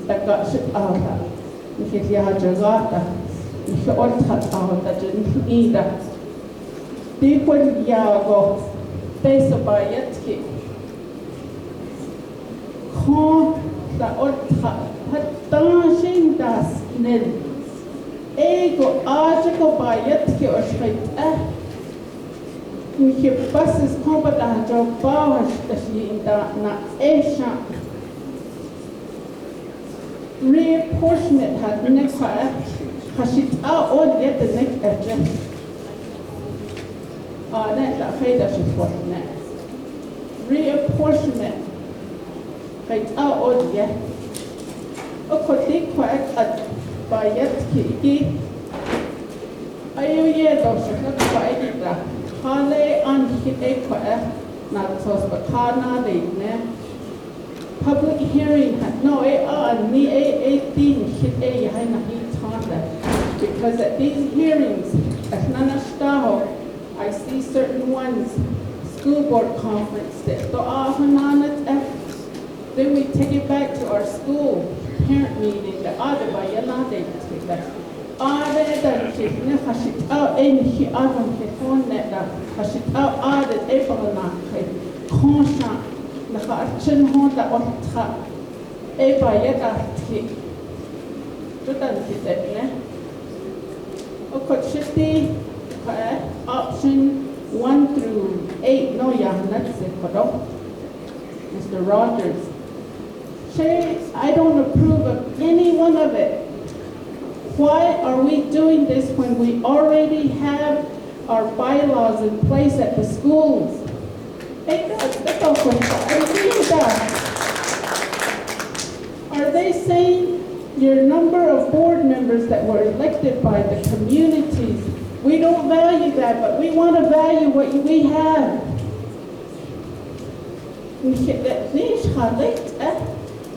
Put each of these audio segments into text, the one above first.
taka shipata, nikhiya jagata, nikhiolta ta jinida. Dikwen yago, besa bayetki. Kon da olta, hatanshin das nil. Ego ajiko bayetki oshkait Nikhi buses kompata jo bawash tashi inda na esha. Reapportionment had nekha hashit on yet the neck edge. Net la feda shifwatne. Reapportionment right on yet. Okoti kwak at bayetki. Ayo ye dosha kwaida. Hale an hit not so bakana ne. Public hearing had no ni 18 hit because at these hearings at Nanastaho I see certain ones school board conference that then we take it back to our school parent meeting the other by Yalade hashit out any other phone that hashit out the Ebalana constant the Harchin Honda on top Eba Yeta Tick. Judan hit it, Okochiti option 1 through 8. No, that's it, Mr. Rogers. I don't approve of any one of it. Why are we doing this when we already have our bylaws in place at the schools? Are they saying your number of board members that were elected by the communities? We don't value that, but we want to value what we have.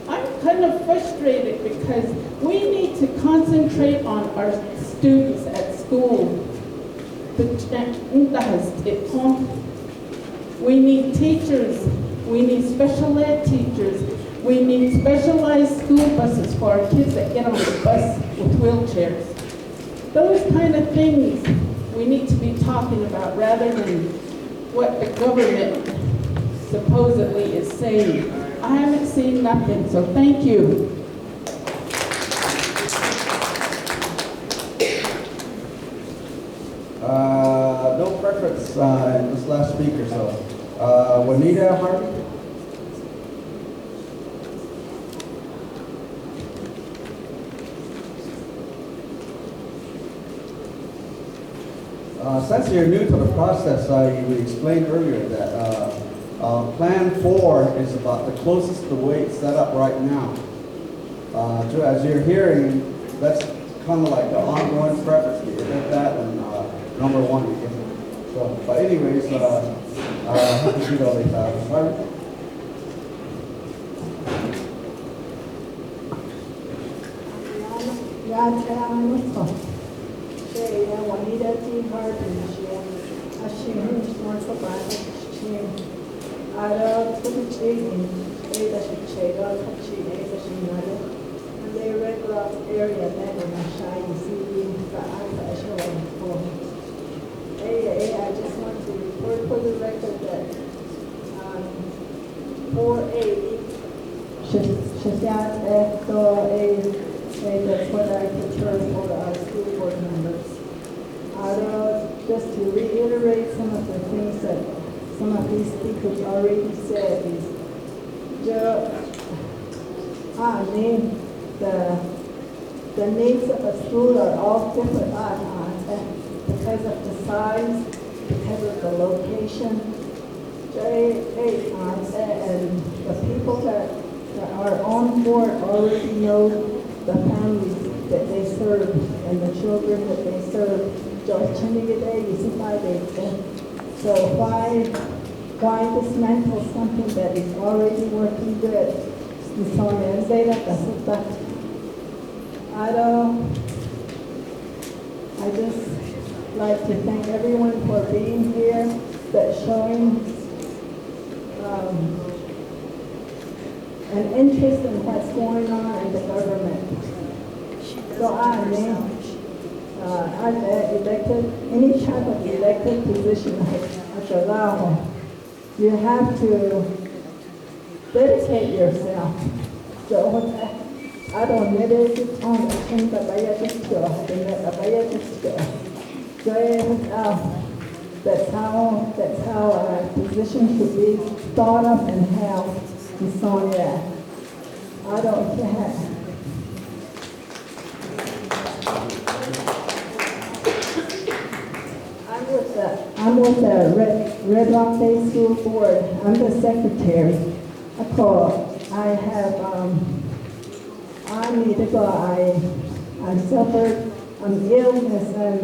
I'm kind of frustrated because we need to concentrate on our students at school. We need teachers, we need special ed teachers, we need specialized school buses for our kids that get on the bus with wheelchairs. Those kind of things we need to be talking about rather than what the government supposedly is saying. I haven't seen nothing, so thank you. No preference in this last speaker, so Juanita Harvey. Since you're new to the process, you explained earlier that Plan 4 is about the closest to the way it's set up right now. As you're hearing, that's kind of like the ongoing preference. You get that and number 1. You get it. So, but anyways, happy to do all these. Juanita T. Harden, she more for and they red rock area then in a shy see the I just want to report for the record that 4A that's what I prefer for our school board members. Just to reiterate some of the things that some of these speakers already said is the needs of a school are all different because of the size, because of the location. And the people that are on board already know the families that they serve and the children that they serve. So why dismantle something that is already working good? I just like to thank everyone for being here, that showing an interest in what's going on in the government. So I'm elected, any type of elected position at Navajo, you have to dedicate yourself. So I don't need it on the thing that I just go, that's how a position should be thought of and held. And so yeah, I don't care. I'm with the Red Rock Day School Board. I'm the secretary. I need to go. I suffered an illness and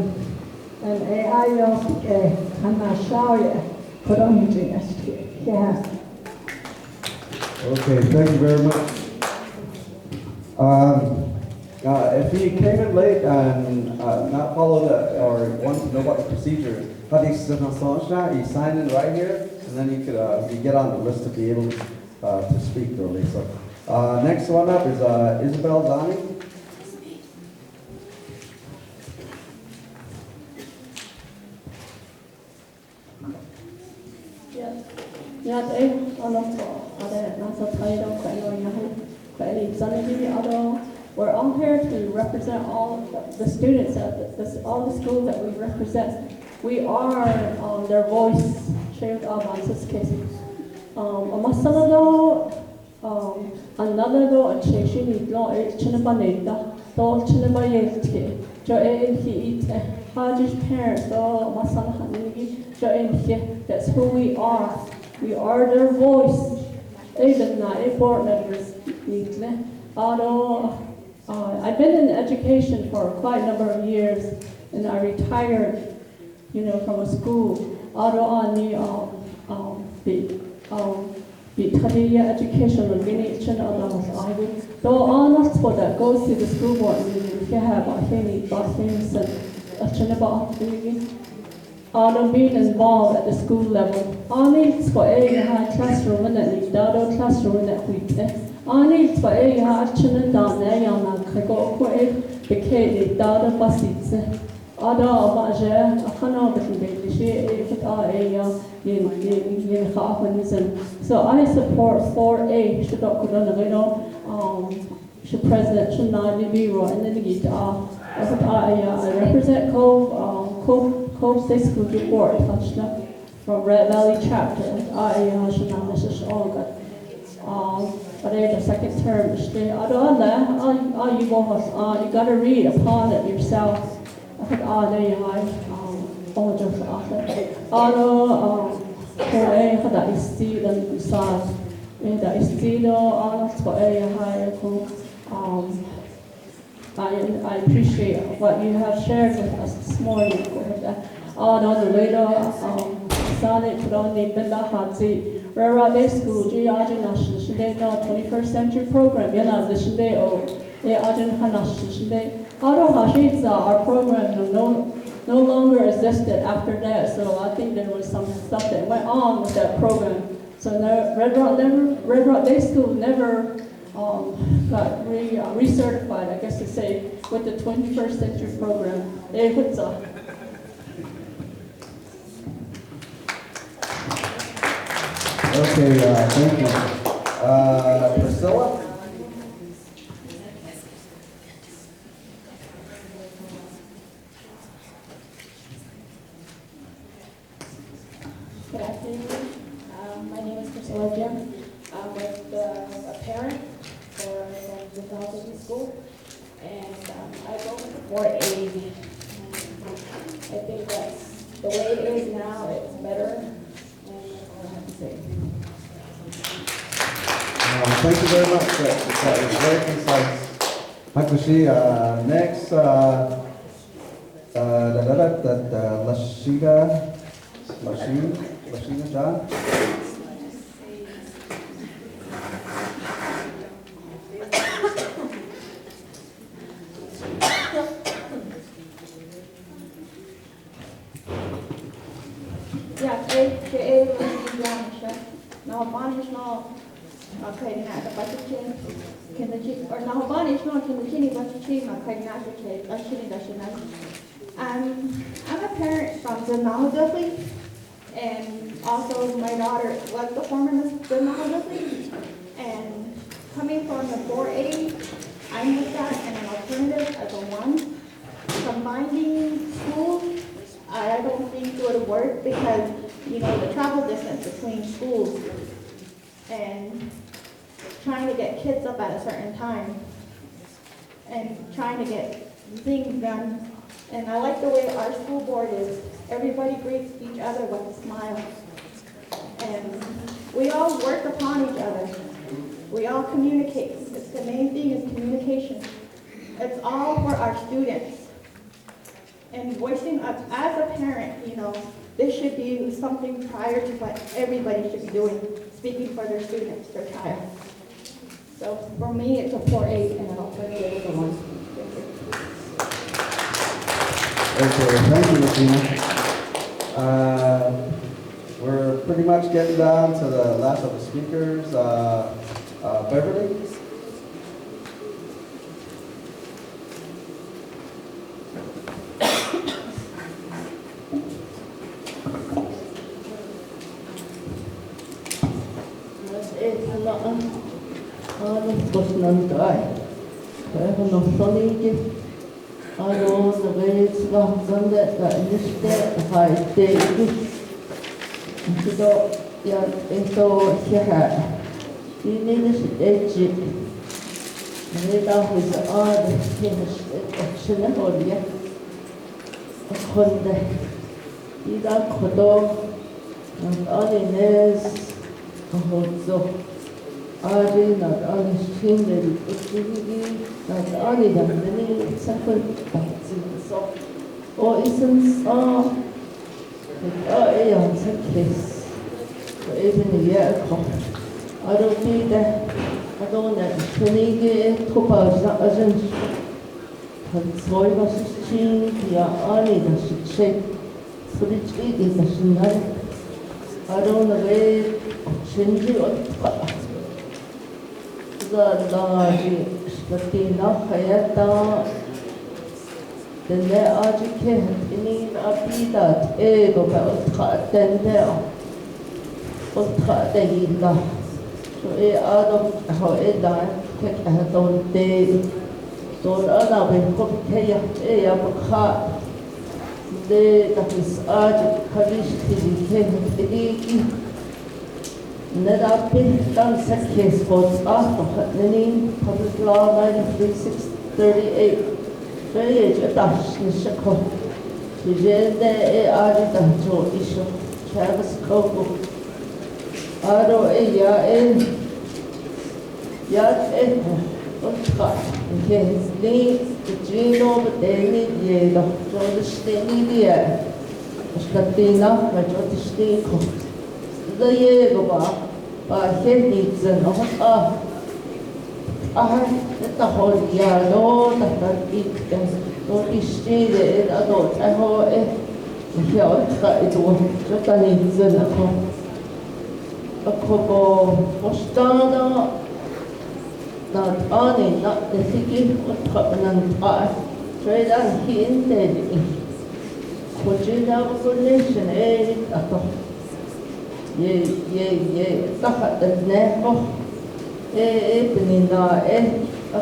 I'm not sure. But I'm doing it. Yeah. Okay, thank you very much. If you came in late and not follow or want to know about the procedure, you sign in right here, and then you get on the list to be able to speak early. So next one up is Isabel Donnie. We're all here to represent all the students at all the schools that we represent. We are their voice. Shared on this case. Another do a chasing law chinnabaneta, do chinnabayet, jo he Haji's parents, do Masana Hanigi, jo that's who we are. We are their voice. Even not board members. Although I've been in education for quite a number of years, and I retired, from a school. Although on the education organization of the though honest for that goes to the school board meeting, if you have a Henny, Boston, a Chinaba, although being involved at the school level, only for a classroom and a classroom that week. Only for a Chinan down there, I go for it, the K, the data buses. Other Baja, a Hano, so I support 4A, should President should not be and then the guitar. I represent Cove State School Board from Red Valley Chapter. I should not miss all but the second term, you got to read upon it yourself. There you are. Just that is still and besides, that is still I appreciate what you have shared with us this morning. The later, Sonic could only been the hot seat. Rara Day School, Ajin Nash, 21st Century Program, Yana, the Shinde, Ajin Hanash, Shinde. Although our program no longer existed after that, so I think there was some stuff that went on with that program. So Red Rock Day School never got recertified, I guess to say, with the 21st Century Program. Okay, thank you. Priscilla? Good afternoon. My name is Priscilla Jim. I'm with a parent for the Navajo School, and I vote for a. I think that's the way it is now. It's better, and that's all I have to say. Thank you very much. That was very concise. Hakushi, next, Lashina John. No, Bachichin, Kindachi, or Nahabani, Shno, Kindachini, Bachichi, Makainachi, Bachini, Dashinan. I'm a parent from the Navajo, and also my daughter was the former the Navajo, and coming from the 4A, I'm with that and an alternative as a one. Combining schools, I don't think it would work because, you know, the travel distance between schools and trying to get kids up at a certain time and trying to get things done. And I like the way our school board is. Everybody greets each other with a smile. And we all work upon each other. We all communicate. It's the main thing is communication. It's all for our students. And voicing up as a parent, you know, this should be something prior to what everybody should be doing, speaking for their students, their child. So for me, it's a 4-8 and an alternative is a 1. Okay, thank you, Latina. We're pretty much getting down to the last of the speakers. Beverly? Ari not only shingle, not only the many second so or isn't a young case. Even a year ago, I don't need that. I don't know. 20 couple agents. Soy was chin, the army that shape. So it's eating the shingle. I don't know where change it. Large Latina Hayata, the educated in a pita, ego about then there. What cut the Hilda? So it out of how it died, take a head on day. So other way, copy a car. That is urgent, Kalish, came Neda Pin done set case votes after Lenin Public Law 93-638. Very a dash in Chicago. The Jende Arita Joe issue. Travis Coco. Ado ya Yat Uncut. In case Lee, the Gino, David Yelo, Joe the Stenia. Scatina, my Joe the Steko. The Yegova, Hennigs and the whole year, no, that it no issued adult. I hold it was just an example. A couple Postana, not only not the city, but covenant art, trade and hinted. Could you have a good nation, at all? Takat the neck, Penina, a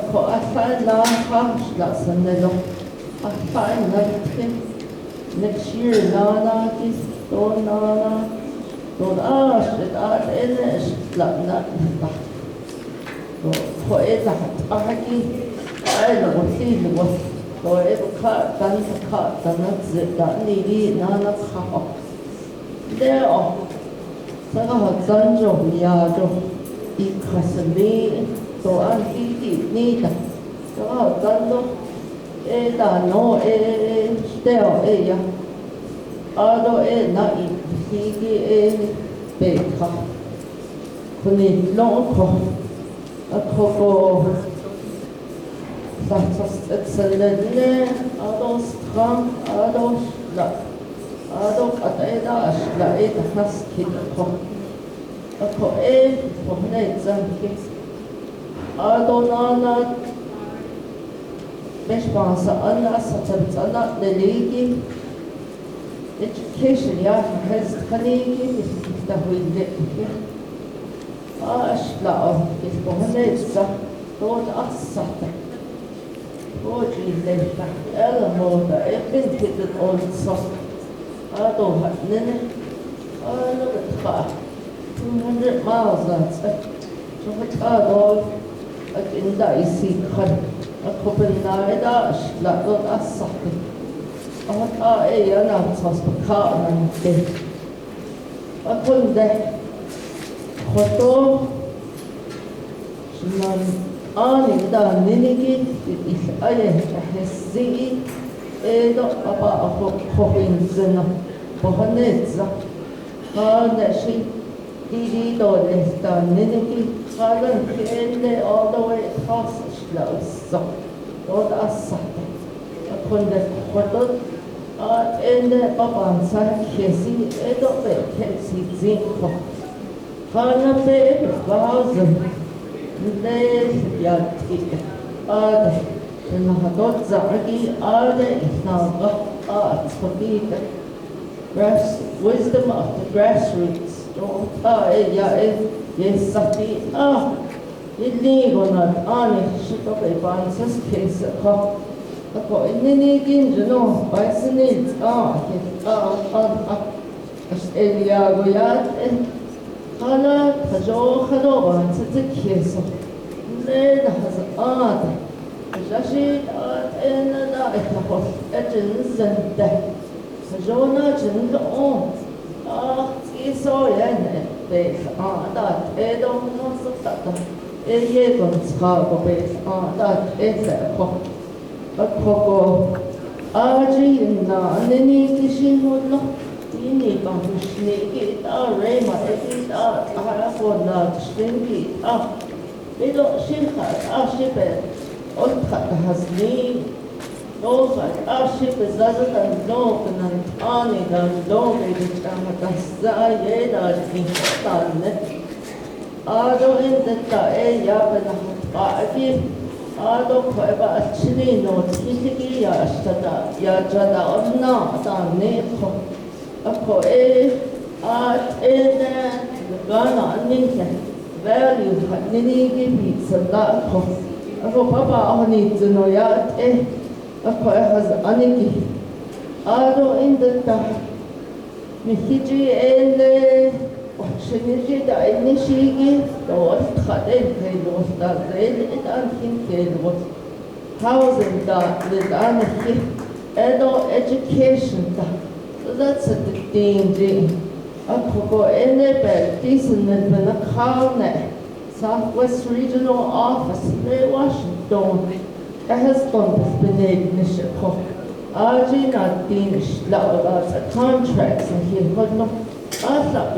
fine large that's a needle. I find that next year, Nana, don't ask it out in it, like that. For it, I don't see the one. For every cut, that's it, that needy, Nana cow. There are. Saya zanjo yajo ikasmi to anti nita. Saya zanjo da no steo ya. Ado na higi beka. Kuni loko akoko. That's excellent. Ado strong ado la. Adok ataidas la eta haskit ko ako for ne zanki Adonana Beshbasa Anna Satabana Leligi Education has Kanigi is the Windy Ashla is Bohanesa Lord Asata Lordly Lefta Elamoda Evented also Ado Hatnene look at her 200 miles that's it. So what Ado in Daisy a Copenhagen, Schlatter, a socket. A announced the car and day. Upon that, Hoto, Annie, the Ninigi, is I has seen about a Hopkins and Bohanetza. She did all this done, Ninigi. All the way across the slows, Lord Asate, upon the quarter, and the Babansa, Kissy, Edobe, Kelsey, Zinko, Hana Bay, 1,000, there's Yati, Ade, and Hadot Zagi, Ade, is now arts for Peter. Wisdom of the grassroots, Yes, Sati, illegal not honest, ship of a bonus case a cop. In any no, by the needs, Elia Goyat, Hana, Tajo, Hadova, such a case of Led has art, Jashid art, and the house, Edgens and death. Tajona, Jin, so base that don't know that a gon's cargo base that is a coco. Argy and any kissing would not be need to sneak it out, Rayma, it out, I have for not string it up. They don't ship our ship all cut has name. Those like our ship is other than dog and honey than dog, which I'm a Gazayeda in Ado in the Tae Yapan Bagi, Ado Peba Chilino, Tiki Yashtada, Yajada or not on Neko, a poe, art in the Ghana, Ninka, value, Nini pizza, that I hope Papa needs to know yet, a poe has Aniki, Ado in the Ta, Mihiji and the Shiniji, the Inishigi, the was cut in, was that red and thinking was housing that with Aniki, Edo education. So that's a thing. A coco in the bed, decent in a car, Southwest Regional Office, in Washington. A husband been named Nishiko. RG not Danish, lots of contracts, and he would not. I thought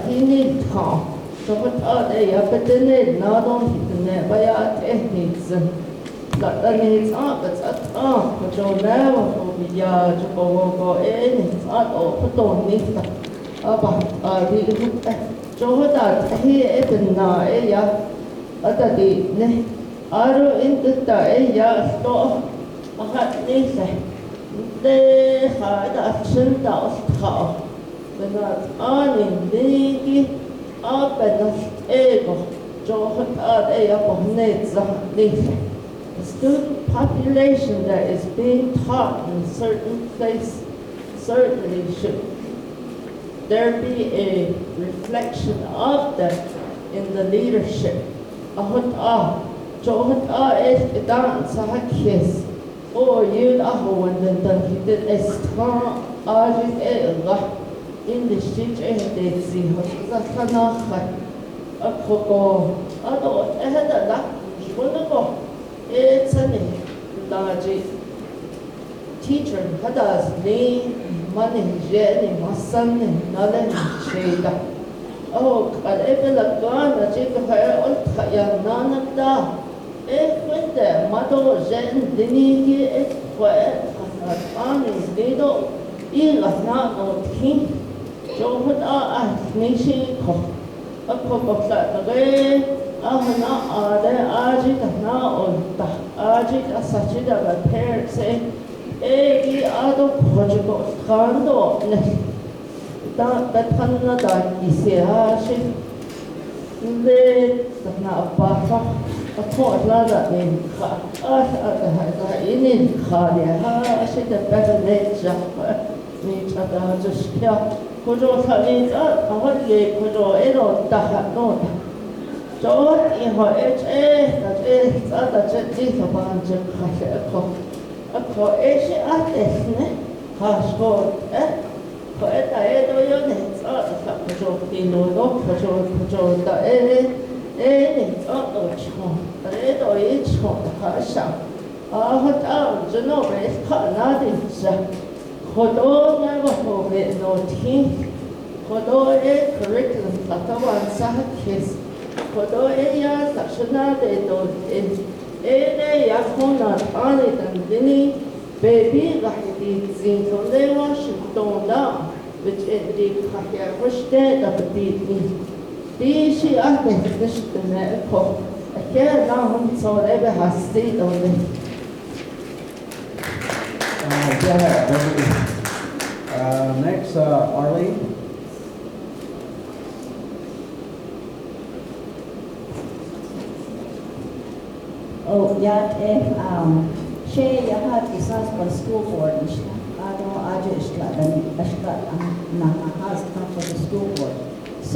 he needed car. So what are they up at the net? Not only the net, but it needs that needs but but you'll never be yard to go in. It's not don't need that. About the Joe that he even now, other day. Aro in the store. I had this. They had a chin out. When I in the up and ego, Joe had the student population that is being taught in certain places certainly should there be a reflection of that in the leadership. Joe is dance a kiss. Or you are when he did a strong in the street and they see what a coco. I don't have that. It's a large teacher, Hadas, name, money, Jenny, my son, and nothing shade. Oh, but if a gun, a chick of hair, or none of that. If with the mother, Jen, Denny, it wet, honest, they don't eat not no king. So what are nation cook? A cook of that way. ahna ade ajita na onta ajita sachida ba perse egi ado khojigo khando ne da bethanna da isiashi le na apafa akho la da ne kha da ini khale ha ashita bedane ja ni chada jushya kojo thani ta awale kojo ero da no John iho da ti fa banje khashe ko atesne khashko ko eta edo yo ne sa kojo tino do kojo da ne sa do chho edo chho khasha hata jno be khana din sa khodo na ho be no ti khodo curriculum tatawan sa kes Kodo ya sakshana de do ene ya khona ane tandini baby gahdi zin tonde wa shitonda which the khaya pushte da bidni di shi ahme nishtne ko akya na hum sore be hasti donde Next, Arlene. Oh, yeah, she had isas for school board. I don't has come for the school board. So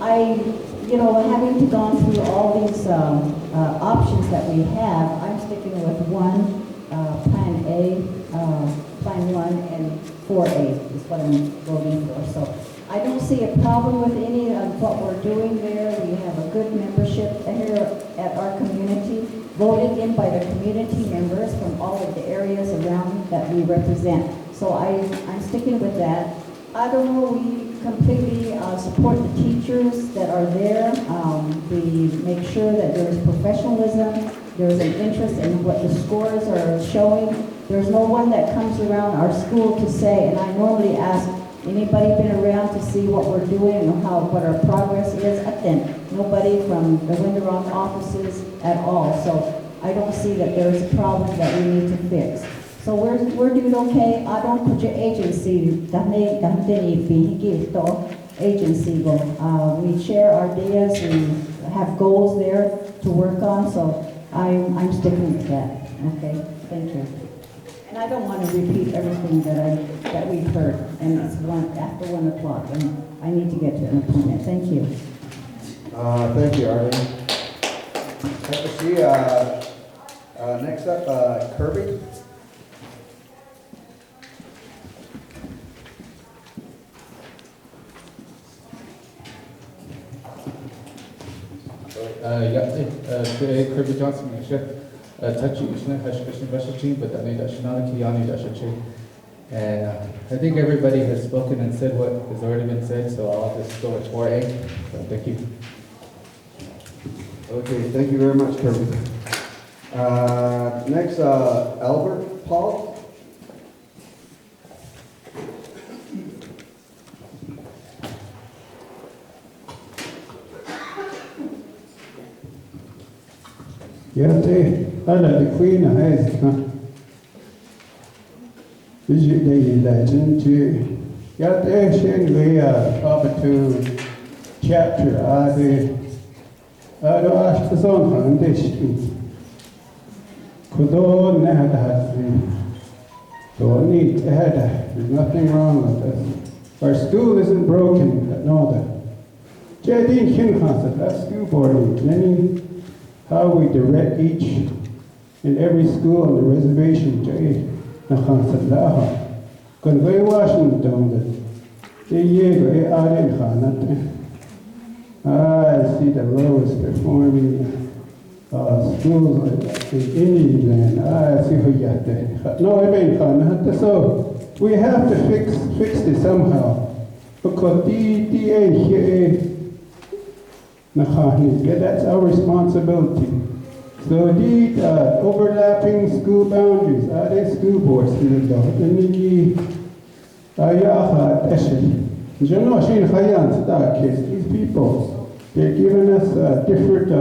having to gone through all these options that we have, I'm sticking with Plan A, Plan 1, and 4A is what I'm voting for. So I don't see a problem with any of what we're doing there. We have a good membership here at our community, voted in by the community members from all of the areas around that we represent. So I'm sticking with that. I don't know, we completely support the teachers that are there. We make sure that there is professionalism, there's an interest in what the scores are showing. There's no one that comes around our school to say, and I normally ask, anybody been around to see what we're doing and what our progress is? I think nobody from the Winderon offices at all. So I don't see that there's a problem that we need to fix. So we're doing okay. I don't put your agency. Agency. We share our ideas. We have goals there to work on. So I'm sticking with that. Okay. Thank you. And I don't want to repeat everything that we've heard, and it's after 1 o'clock, and I need to get to an appointment. Thank you. Thank you, Arlene. Let's see. Next up, Kirby. Kirby Johnson, Tachi Ishna Hashkashin Vashachi, but I need Ashanaki Yani Dashachi. And I think everybody has spoken and said what has already been said, so I'll just go with 4A. So thank you. Okay, thank you very much, Kirby. Next, Albert Paul. Yate, ala the Queen has visit the legend to Yate Shenway up to chapter Ado ask the song foundation. Kudo Nahadasi. Don't need to head. There's nothing wrong with this. Our school isn't broken, but no that. Jadin Kinhasa, that school board, many how we direct each and every school on the reservation. Conway Washington, I see the lowest performing schools in Indian land. I see who got that. No, I mean, so we have to fix this somehow because that's our responsibility. So these overlapping school boundaries, are they school boards? These people, They're giving us different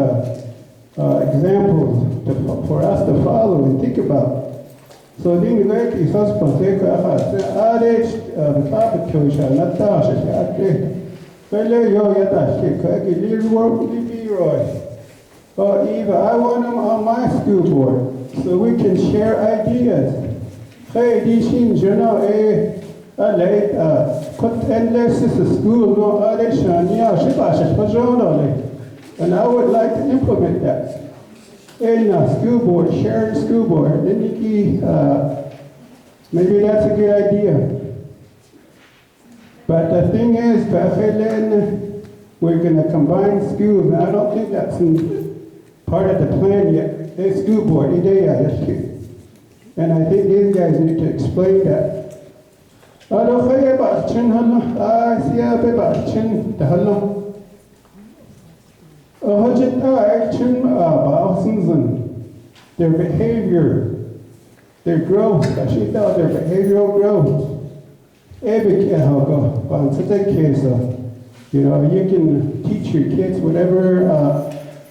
examples for us to follow and think about. So then we go to husband, they go Eva, I want them on my school board so we can share ideas. Hey, and I would like to implement that in school board, sharing school board. Maybe that's a good idea. But the thing is, we're going to combine schools, and I don't think that's part of the plan yet. The school board, and I think these guys need to explain that. Their behavior, their growth, their behavioral growth. You know, you can teach your kids whatever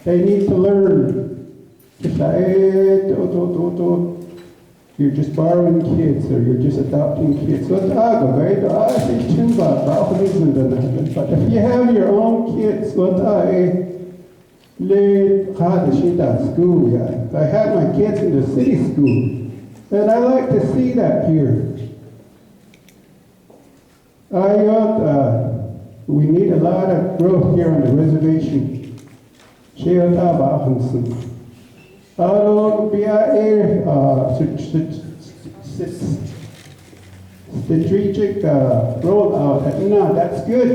they need to learn. You're just borrowing kids or you're just adopting kids. But if you have your own kids, school, I had my kids in the city school, and I like to see that here. We need a lot of growth here on the reservation. Strategic rollout. No, that's good.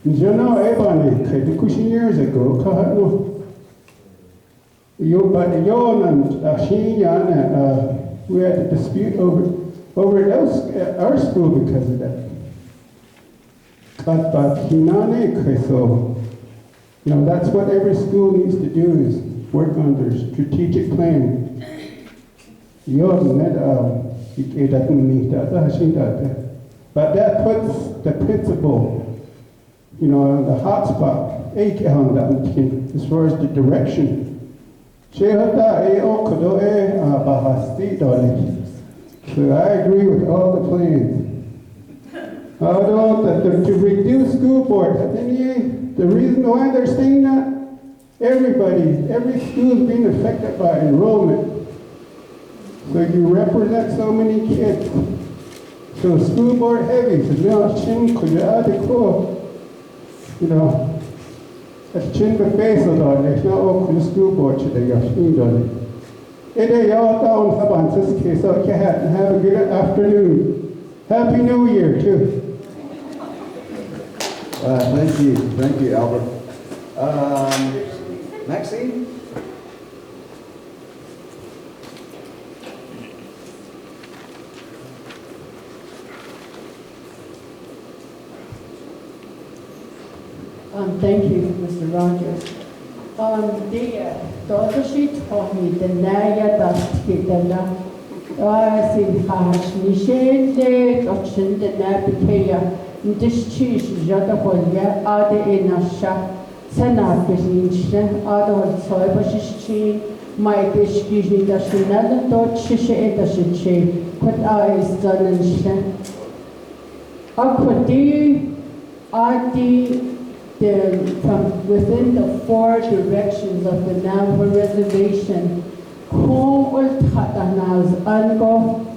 You know, years ago, we had a dispute over our school because of that. But so, you know, that's what every school needs to do is work on their strategic plan. But that puts the principal, you know, on the hot spot, as far as the direction. So I agree with all the plans. Although to reduce school board, the reason why they're saying that, every school is being affected by enrollment. So you represent so many kids. So school board heavy, you know, that's chin the face of it. There's no open school board today. It is all down about this case. So have a good afternoon. Happy New Year too. Thank you, Albert. Maxine? Thank you, Mr. Rogers. The sheet for me, the Naya Dastidana, I see Hash Nishan, the Gotchin, the Nabikaya, this cheese, Jadaholia, Ada Inasha, Sanabishin, Ada Soibashin, my Bishki, the Shinada, Dot Shisha, the Shichi, put eyes done and Shan. From within the 4 directions of the Navajo reservation, Kung ul Tatanaz Ango,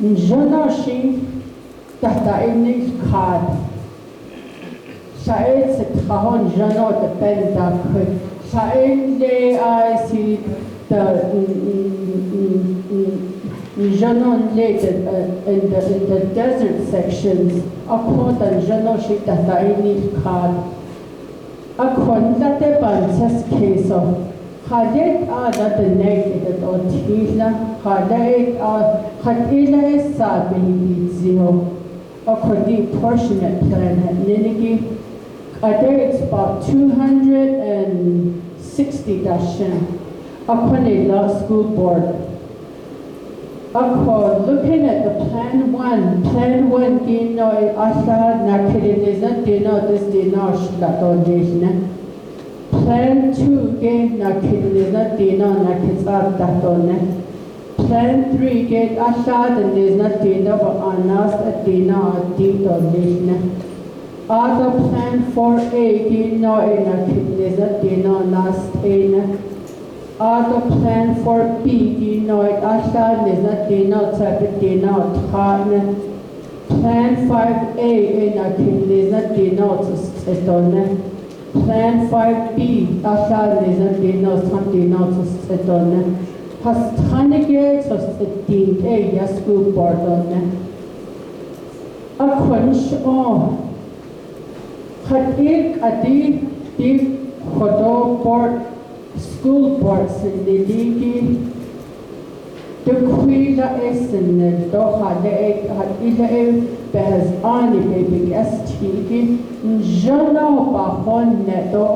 Njanashi, Tatainik Kad, Shaed Sitahon Jano the Pendak, Shaed de I see the Janon later in the desert sections, Akon and Janoshi Tataini Kad. Akon that the Banses case of Hadet are that the naked or Tina, Hadet are Hadila is Sabi Zio, Akon the apportionment plan at Ninigi. It's about 260 dashin. Akon a law school board. Looking at the Plan 1 dino asha nakidinizna dino this dino shlatodishna. Plan 2 ge nakidinizna dino nakitsat datone. Plan 3 ge asha dinizna dino ba anas dino dito dishna. Other Plan 4A dino nakidinizna dino nast ena. Other Plan 4B dino asha nizna dino tapit dino tharne. Plan 5A nakidinizna dino tsetone. Plan 5B asha nizna dino tam dino tsetone. Has tanige tsettin yasku bordone. A quench on. Hatik adi di khodo board school board sindigi the quila essen do hade behas ani baby stigi jana ba hon neto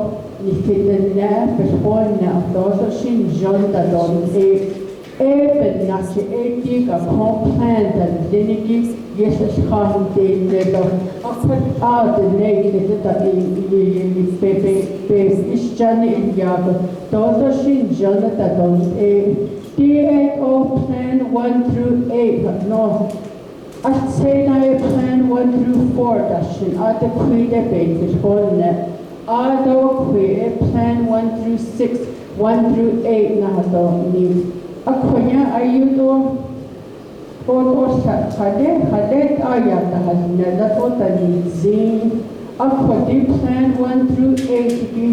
nikidne befon do shin jonda don ben nachi diga plan dan dinigi Jesus khan de do akut out the naked that in baby is jani in yago do shin jana da don DAO Plan 1 through 8 no I'd say now Plan 1 through 4 dashin at the queen debate on net Ado Plan 1 through 6 1 through 8 na do need Akonya are you do or hade ayat has never thought that needs zing Akodi Plan 1 through 8 gi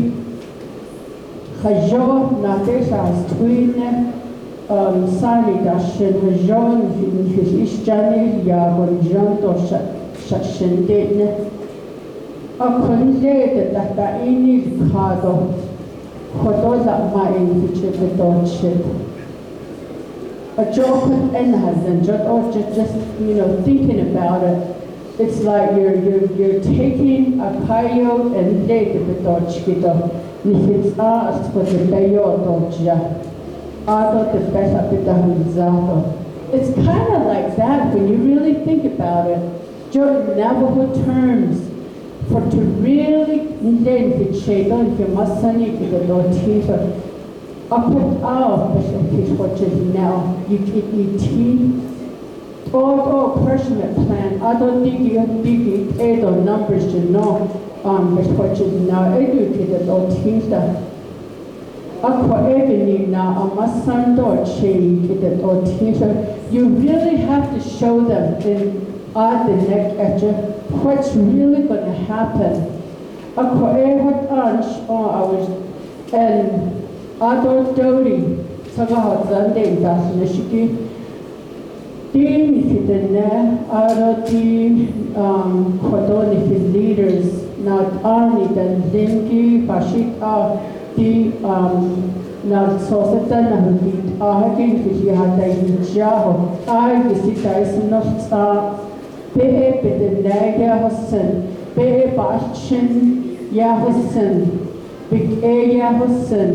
Hajo Natesha twin Sani dashin hajon his ishjani yagon janto shashendene. Akonle that ini kado kodola ma in vichibidonship. A joke and hasn't just thinking about it. It's like you're taking a coyote and later bidochkido. Nifits asked for the bayo dodja. It's kind of like that when you really think about it. Navajo terms for to really if you must send it to the Lord up and out, which is now you eat apportionment plan. I don't think you add on numbers to know which is now educated Lord you really have to show them in the neck etcher what's really going to happen. I was and Adol Dodi Sagahazande das Nishiki Dean Hidene Adoti Kodoni leaders not Arni than Zinki Bashik the not so certain who ahagin fishi hata jaho I visita is not be the nega Hussein be Bashin Yahussein big Yahussein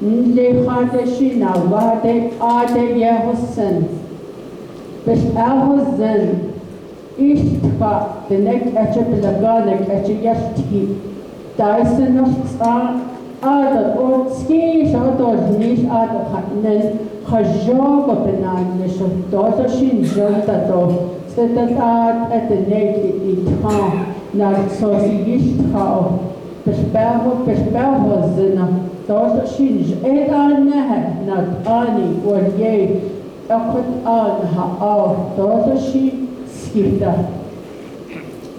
Nde Hadeshina Wade Ade Yahussein Bish Alhussein Ishtba the neck etcher Bilaganek etcher Yashti Dyson of Ada or ski shador nish ada hatnen khajog benan nish daughter shin jota do setat at the naked in town not so yish how perspelho zina daughter shin edan not ani or ye akut an ha daughter shin skita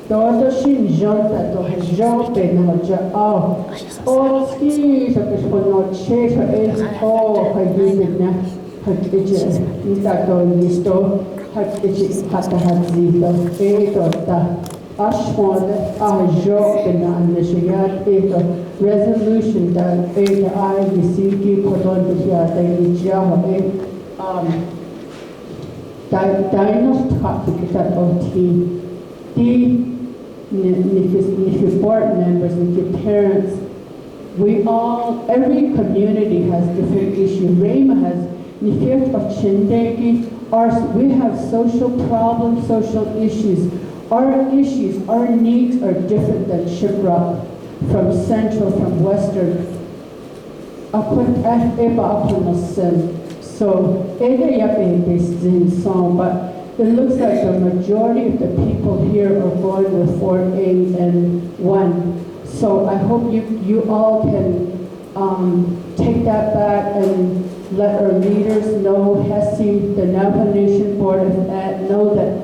daughter shin jota do hajog benan ja ski so no check is hajidna hajije ita do listo hajije hata hazito ta ashmod ajo benan nishiyat ito resolution that I receive kodon bishya dinos topic that if your board members, if your parents, every community has different issues. Rema has Nifirt of Chindegi, we have social problems, social issues. Our issues, our needs are different than Shiprock, from Central, from Western. So, but it looks like the majority of the people here are going with 4A and 1. So I hope you all can take that back and let our leaders know, HESI, the Navajo Nation Board of Ed, know that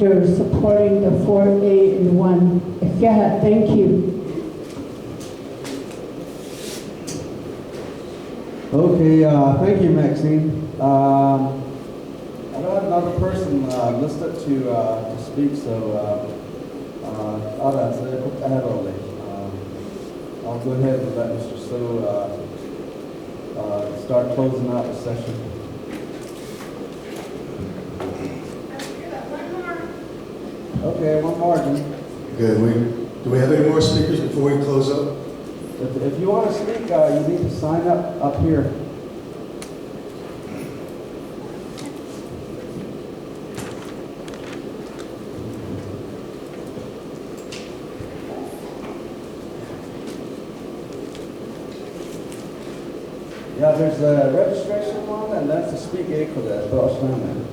they're supporting the 4A and 1. Yeah, thank you. Okay, thank you, Maxine. I don't have another person listed to speak, so I'll go ahead and let Mr. So start closing out the session. Okay, one more, Jim. Good. Do we have any more speakers before we close up? If you want to speak, you need to sign up here. Yeah, there's a registration one, and that's to speak for the Apportionment.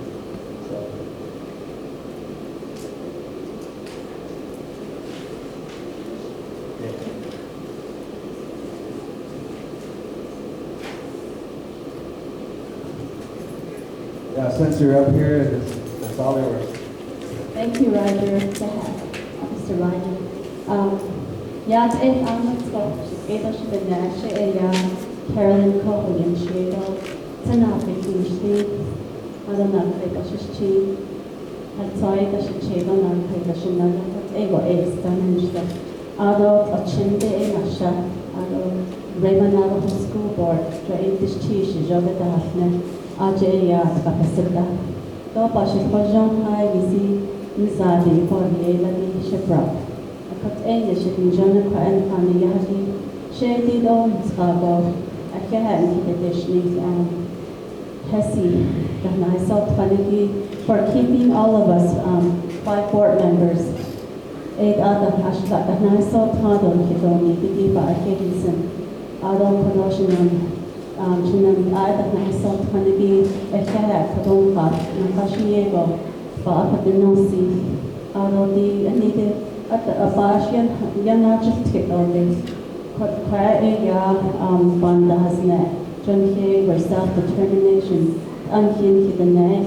Yeah, since you're up here, it's all yours. Thank you, Roger. Mr. Roger. Yeah, I'm Carolyn Cohen, Shido, Tanaka, Kishi, Adanaka, Shishi, Hatsai, Shido, Naka, Shinana, Ego, Stanista, Ado, Ochinde, Asha, Ado, Navajo School Board, Train this Chish, Joga Daphne, Ajaya, Kapasita, Topashi, Hojon, High, Visi, Nizadi, Poria, Shiprock. I cut English in Jonaka and Fanny Yahdi, Shady Dome, Skabo. I can't additionally HESI, for keeping all of us 5 board members. 8 other hashtag that I saw Tadon Kidoni, Bidiba, Higginson, Adon Konoshinan, Chinan, I saw Tanagi, Ekara, Kadonka, Nakashiego, Bakadinosi, Adodi, and needed at the Abashian, Yanajik Tikoli. Banda has net, John Hay, for self-determination, Unkin Hidane,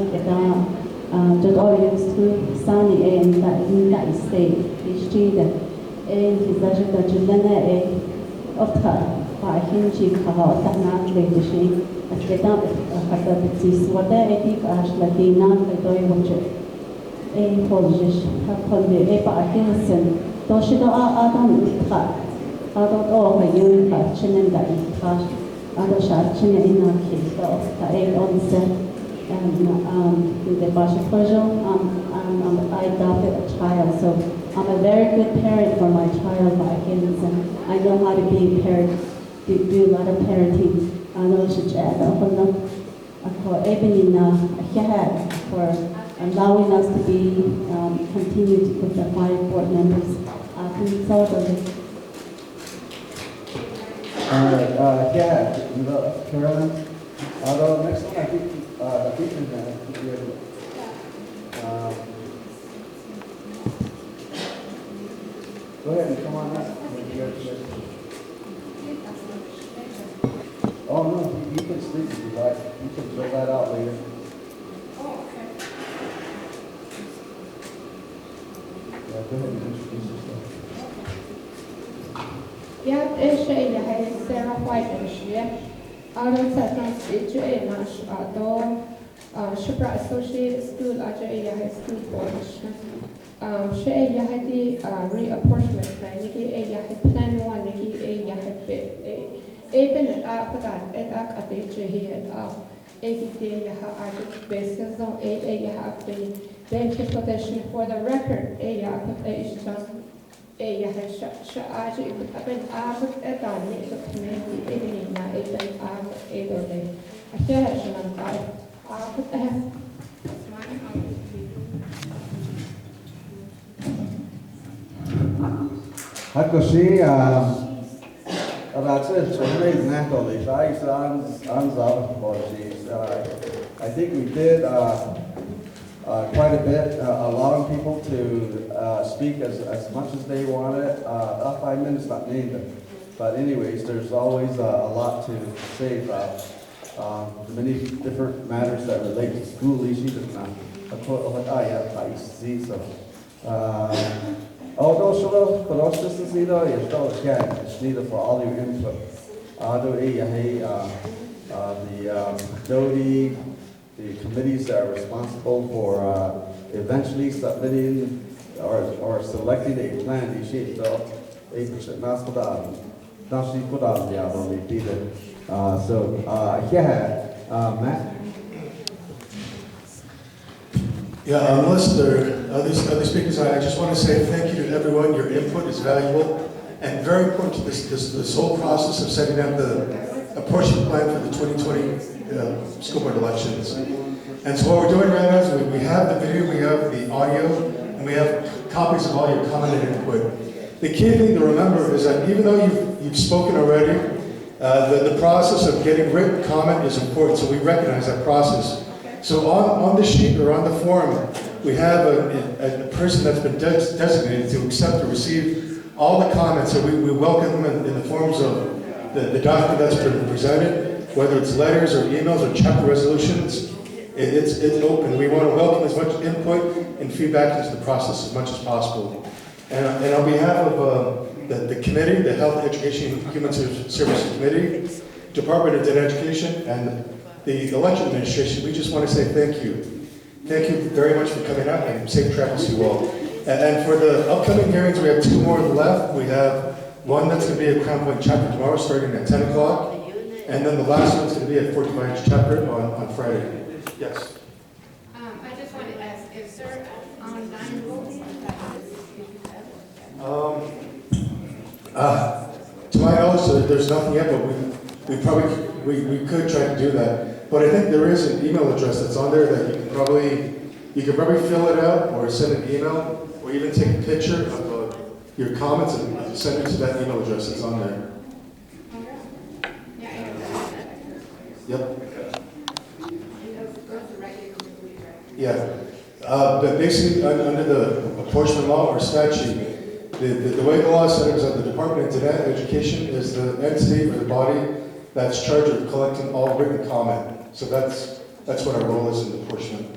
Jod Orients to Sani and that in that state, each that a his leisure that Julena of her by Hinji Kaha, that not later she, as they don't have the disease, what they think as Latina, the Doy Watcher, a Polish, have called the Eva Hilson, Toshido Adam Adult all the young Chinan that is cash, other shot China in our case, the 8 on set, and the Basha Persian, I adopted a child, so I'm a very good parent for my child by him, and I know how to be a parent, do a lot of parenting. I know she chat, I call Ebony for allowing us to be, continue to put the 5 board members, consult of it. All right, Carolyn. Although next one, I think the teacher's going to be able go ahead and come on up. Oh, no, you can sleep if you like. You can fill that out later. Yeah, go ahead and introduce yourself. Yeah, Sarah White and she. Out of that, it's a nash, Shiprock Associated School, High School Board. She had the reapportionment plan, plan 1, even at Apagat, at Akadeja here, basis on the position for the record, Kashi, that's it. Amazing, actually. I think we did quite a bit, allowing people to speak as much as they wanted. 5 minutes not needed. But anyways, there's always a lot to say about many different matters that relate to school issues. Although this is needed for all your input. The committees that are responsible for eventually submitting or selecting a plan. Matt? Yeah, unless there are other speakers, I just want to say thank you to everyone. Your input is valuable and very important to this whole process of setting up the apportionment plan for the 2020 school board elections. And so what we're doing right now is we have the video, we have the audio, and we have copies of all your comment and input. The key thing to remember is that even though you've spoken already, the process of getting written comment is important, so we recognize that process. So on the sheet or on the form, we have a person that's been designated to accept or receive all the comments. So we welcome them in the forms of the document that's been presented, whether it's letters or emails or chapter resolutions. It's open. We want to welcome as much input and feedback into the process as much as possible. And on behalf of the committee, the Health, Education, and Human Services Committee, Department of Education, and the election administration, we just want to say thank you. Thank you very much for coming out, and safe travels to you all. And for the upcoming hearings, we have 2 more left. We have one that's going to be at Crown Point Chapter tomorrow, starting at 10 o'clock. And then the last one's going to be at 45 Chapter on Friday. Yes? I just wanted to ask, is there online voting? To my knowledge, there's nothing yet, but we could try to do that. But I think there is an email address that's on there that you can probably fill it out or send an email or even take a picture of your comments and send it to that email address that's on there. Yep. Yeah. But basically, under the apportionment law or statute, the way the law is set up is that the Department of Education is the entity or the body that's charged with collecting all written comment. So that's what our role is in the apportionment.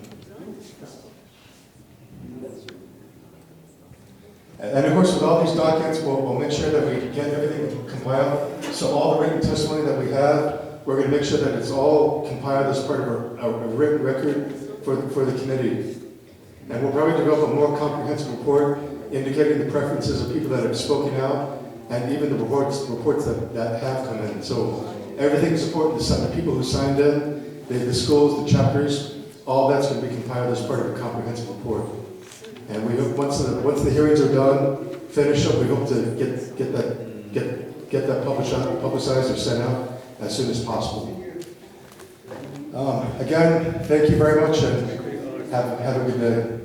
And of course, with all these documents, we'll make sure that we get everything compiled. So all the written testimony that we have, we're going to make sure that it's all compiled as part of a written record for the committee. And we'll probably develop a more comprehensive report indicating the preferences of people that have spoken out and even the reports that have come in. So everything is important. The people who signed in, the schools, the chapters, all that's going to be compiled as part of a comprehensive report. And we hope once the hearings are done, finish up, we hope to get that publicized or sent out as soon as possible. Again, thank you very much and have a good day.